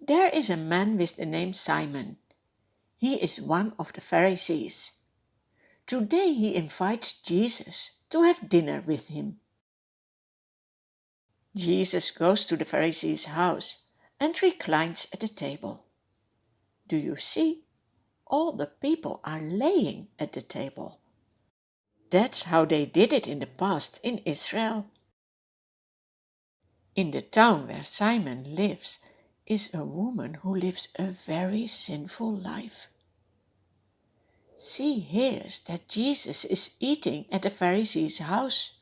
There is a man with the name Simon. He is one of the Pharisees. Today he invites Jesus to have dinner with him. Jesus goes to the Pharisee's house and reclines at the table. Do you see? All the people are laying at the table. That's how they did it in the past in Israel. In the town where Simon lives is a woman who lives a very sinful life. She hears that Jesus is eating at the Pharisee's house.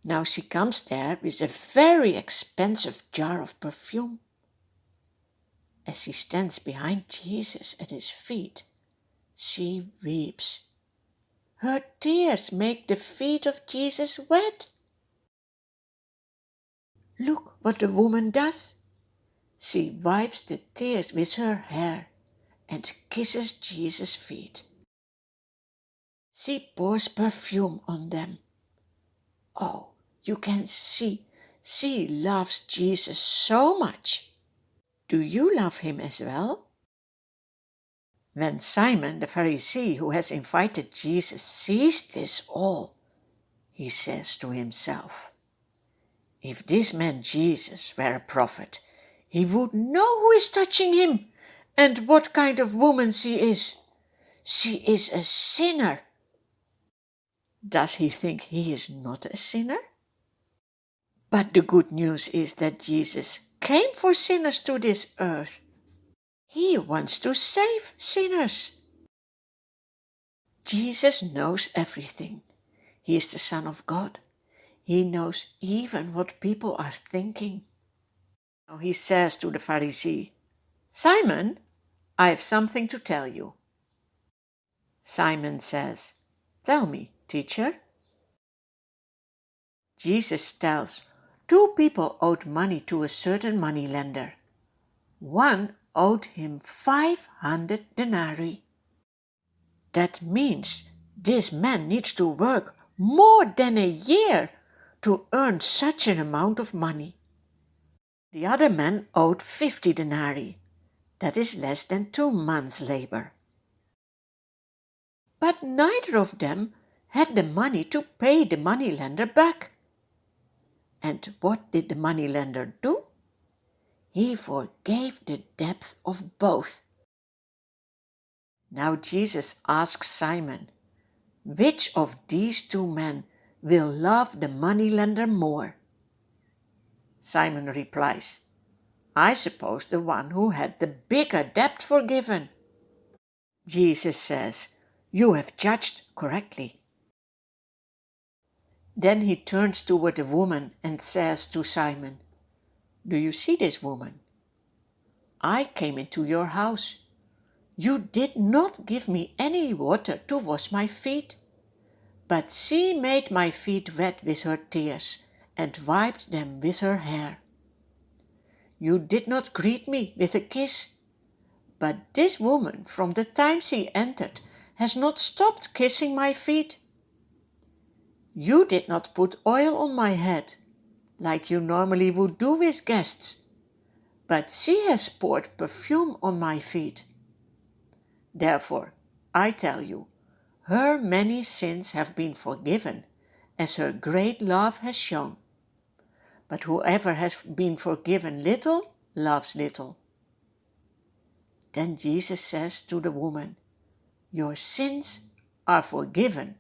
Now she comes there with a very expensive jar of perfume. As she stands behind Jesus at his feet, she weeps. Her tears make the feet of Jesus wet. Look what the woman does. She wipes the tears with her hair and kisses Jesus' feet. She pours perfume on them. Oh, you can see, she loves Jesus so much. Do you love him as well? When Simon the Pharisee, who has invited Jesus, sees this all, he says to himself, "If this man Jesus were a prophet, he would know who is touching him and what kind of woman she is. She is a sinner." Does he think he is not a sinner? But the good news is that Jesus came for sinners to this earth. He wants to save sinners. Jesus knows everything. He is the Son of God. He knows even what people are thinking. Now he says to the Pharisee, "Simon, I have something to tell you." Simon says, "Tell me, teacher." Jesus tells, 2 people owed money to a certain moneylender. One owed him 500 denarii. That means this man needs to work more than a year to earn such an amount of money. The other man owed 50 denarii. That is less than 2 months' labor. But neither of them had the money to pay the moneylender back. And what did the moneylender do? He forgave the debt of both. Now Jesus asks Simon, which of these 2 men will love the moneylender more? Simon replies, "I suppose the one who had the bigger debt forgiven." Jesus says, "You have judged correctly." Then he turns toward the woman and says to Simon, "Do you see this woman? I came into your house. You did not give me any water to wash my feet, but she made my feet wet with her tears and wiped them with her hair. You did not greet me with a kiss, but this woman from the time she entered has not stopped kissing my feet. You did not put oil on my head, like you normally would do with guests, but she has poured perfume on my feet. Therefore, I tell you, her many sins have been forgiven, as her great love has shown. But whoever has been forgiven little loves little." Then Jesus says to the woman, "Your sins are forgiven."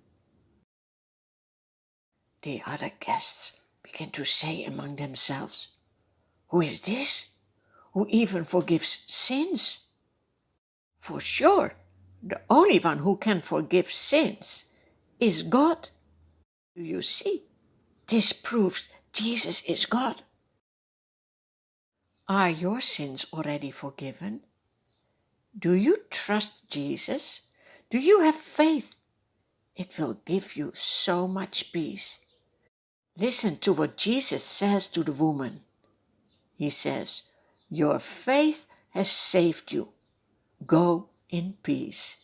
The other guests begin to say among themselves, "Who is this, who even forgives sins? For sure, the only one who can forgive sins is God." Do you see? This proves Jesus is God. Are your sins already forgiven? Do you trust Jesus? Do you have faith? It will give you so much peace. Listen to what Jesus says to the woman. He says, "Your faith has saved you. Go in peace."